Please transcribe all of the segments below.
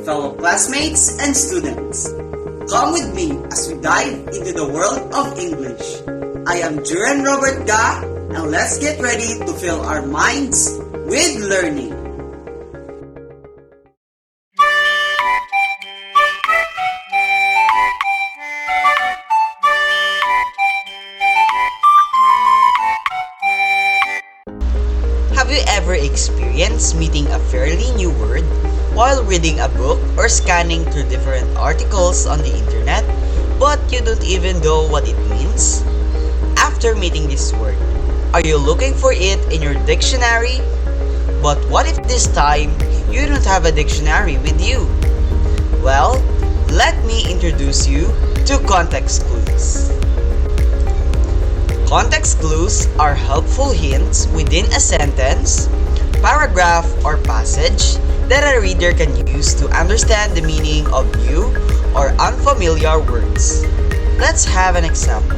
fellow classmates and students. Come with me as we dive into the world of English. I am Juran Robert Ga, and let's get ready to fill our minds with learning. Have you ever experienced meeting a fairly new word while reading a book or scanning through different articles on the internet, but you don't even know what it means? After meeting this word, are you looking for it in your dictionary? But what if this time you don't have a dictionary with you? Well, let me introduce you to context clues. Context clues are helpful hints within a sentence, paragraph, or passage that a reader can use to understand the meaning of new or unfamiliar words. Let's have an example.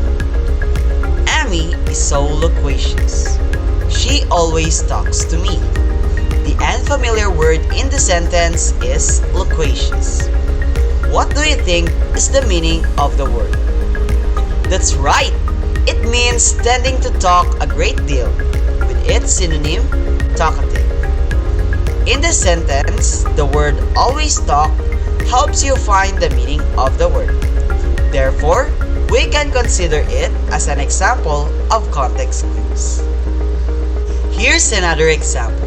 Amy is so loquacious. She always talks to me. The unfamiliar word in the sentence is loquacious. What do you think is the meaning of the word? That's right! It means tending to talk a great deal, with its synonym, talkative. In the sentence, the word always talk helps you find the meaning of the word. Therefore, we can consider it as an example of context clues. Here's another example.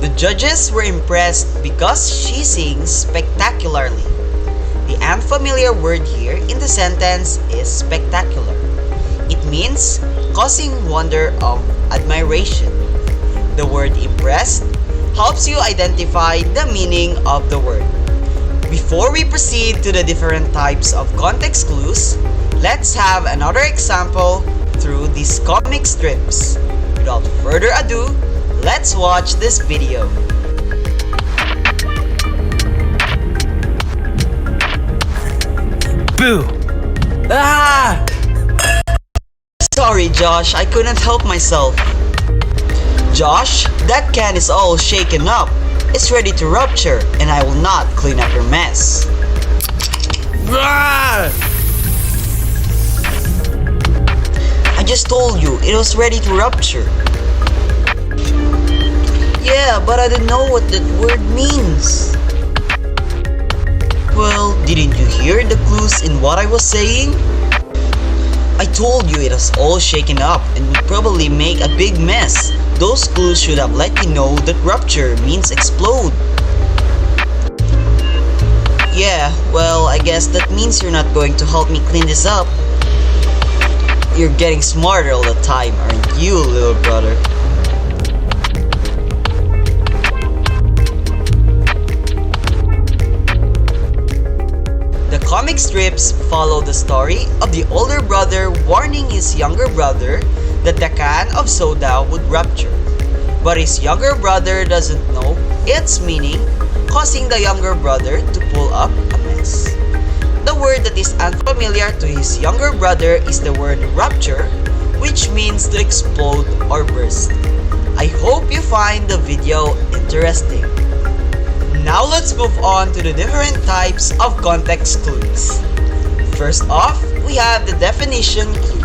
The judges were impressed because she sings spectacularly. The unfamiliar word here in the sentence is spectacular. It means causing wonder or admiration. The word impressed helps you identify the meaning of the word. Before we proceed to the different types of context clues, let's have another example through these comic strips. Without further ado, let's watch this video. Boo! Ah! Sorry, Josh, I couldn't help myself. Josh, that can is all shaken up. It's ready to rupture, and I will not clean up your mess. Ah! I just told you, it was ready to rupture. Yeah, but I didn't know what that word means. Well, didn't you hear the clues in what I was saying? I told you it was all shaken up and would probably make a big mess. Those clues should have let you know that rupture means explode. Yeah, well, I guess that means you're not going to help me clean this up. You're getting smarter all the time, aren't you, little brother? The comic strips follow the story of the older brother warning his younger brother that the can of soda would rupture. But his younger brother doesn't know its meaning, causing the younger brother to pull up a mess. The word that is unfamiliar to his younger brother is the word rupture, which means to explode or burst. I hope you find the video interesting. Now let's move on to the different types of context clues. First off, we have the definition clue.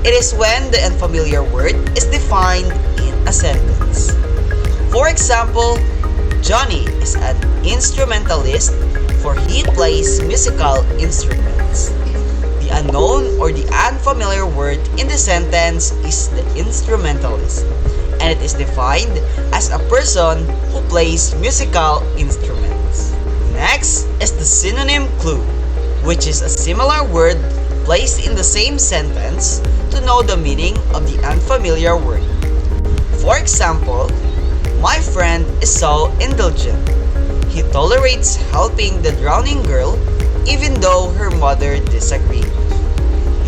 It is when the unfamiliar word is defined in a sentence. For example, Johnny is an instrumentalist for he plays musical instruments. The unknown or the unfamiliar word in the sentence is the instrumentalist, and it is defined as a person who plays musical instruments. Next is the synonym clue, which is a similar word placed in the same sentence to know the meaning of the unfamiliar word. For example, my friend is so indulgent. He tolerates helping the drowning girl even though her mother disagrees.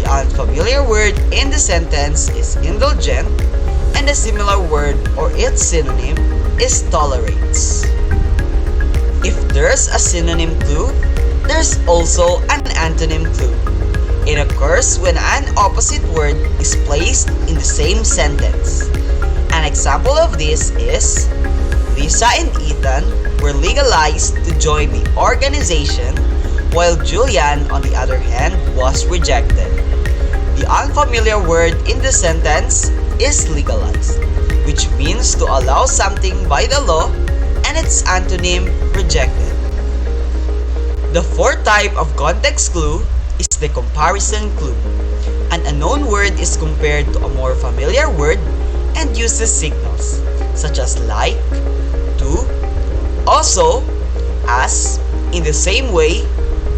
The unfamiliar word in the sentence is indulgent, and a similar word or its synonym is tolerates. If there's a synonym clue, there's also an antonym clue. It occurs when an opposite word is placed in the same sentence. An example of this is Lisa and Ethan were legalized to join the organization, while Julian, on the other hand, was rejected. The unfamiliar word in the sentence is legalized, which means to allow something by the law, and its antonym, rejected. The fourth type of context clue is the comparison clue. An unknown word is compared to a more familiar word and uses signals such as like, to, also, as, in the same way,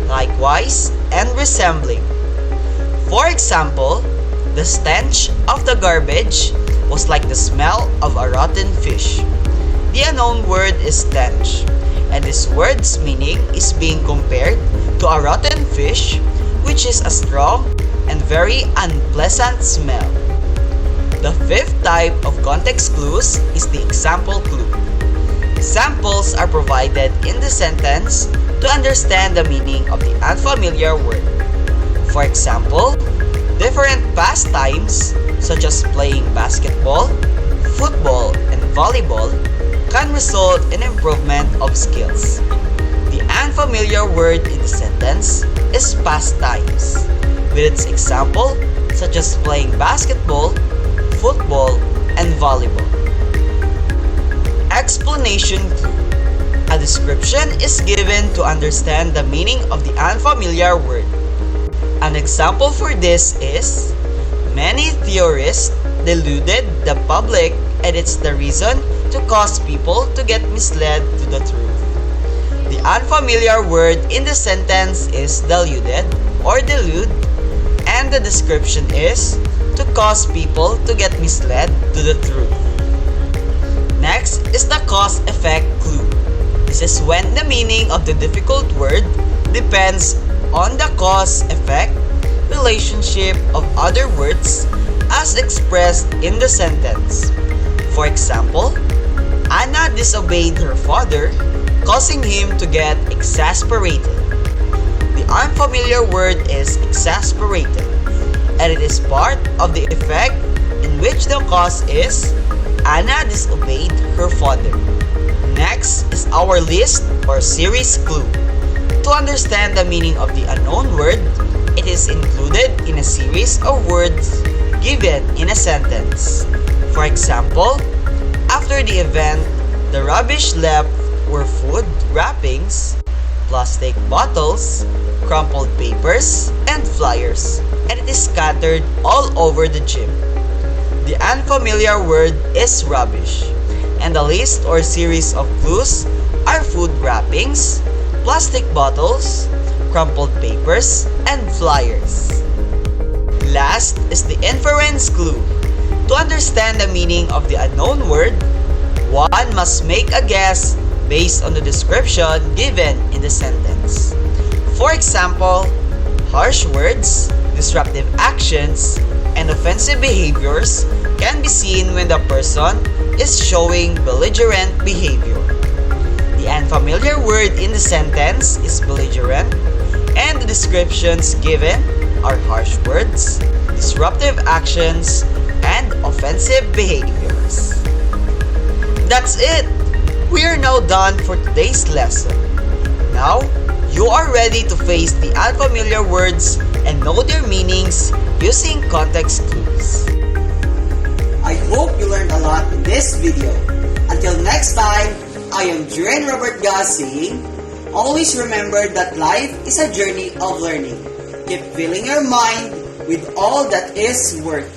likewise, and resembling. For example, the stench of the garbage was like the smell of a rotten fish. The unknown word is stench, and this word's meaning is being compared to a rotten fish, which is a strong and very unpleasant smell. The fifth type of context clues is the example clue. Examples are provided in the sentence to understand the meaning of the unfamiliar word. For example, different pastimes such as playing basketball, football, and volleyball can result in improvement of skills. The unfamiliar word in the sentence is pastimes, with its example such as playing basketball, football, and volleyball. Explanation clue. A description is given to understand the meaning of the unfamiliar word. An example for this is, many theorists deluded the public, and it's the reason to cause people to get misled to the truth. The unfamiliar word in the sentence is deluded or delude, and the description is to cause people to get misled to the truth. Next is the cause-effect clue. This is when the meaning of the difficult word depends on the cause-effect relationship of other words as expressed in the sentence. For example, Anna disobeyed her father, causing him to get exasperated. The unfamiliar word is exasperated, and it is part of the effect in which the cause is Anna disobeyed her father. Next is our list or series clue. To understand the meaning of the unknown word, it is included in a series of words given in a sentence. For example, after the event, the rubbish left were food wrappings, plastic bottles, crumpled papers, and flyers, and it is scattered all over the gym. The unfamiliar word is rubbish, and the list or series of clues are food wrappings, plastic bottles, crumpled papers, and flyers. Last is the inference clue. To understand the meaning of the unknown word, one must make a guess based on the description given in the sentence. For example, harsh words, disruptive actions, and offensive behaviors can be seen when the person is showing belligerent behavior. The unfamiliar word in the sentence is belligerent, and the descriptions given are harsh words, disruptive actions, and offensive behaviors. That's it! We are now done for today's lesson. Now, you are ready to face the unfamiliar words and know their meanings using context clues. I hope you learned a lot in this video. Until next time, I am Juren Robert Ga saying, always remember that life is a journey of learning. Keep filling your mind with all that is worth it.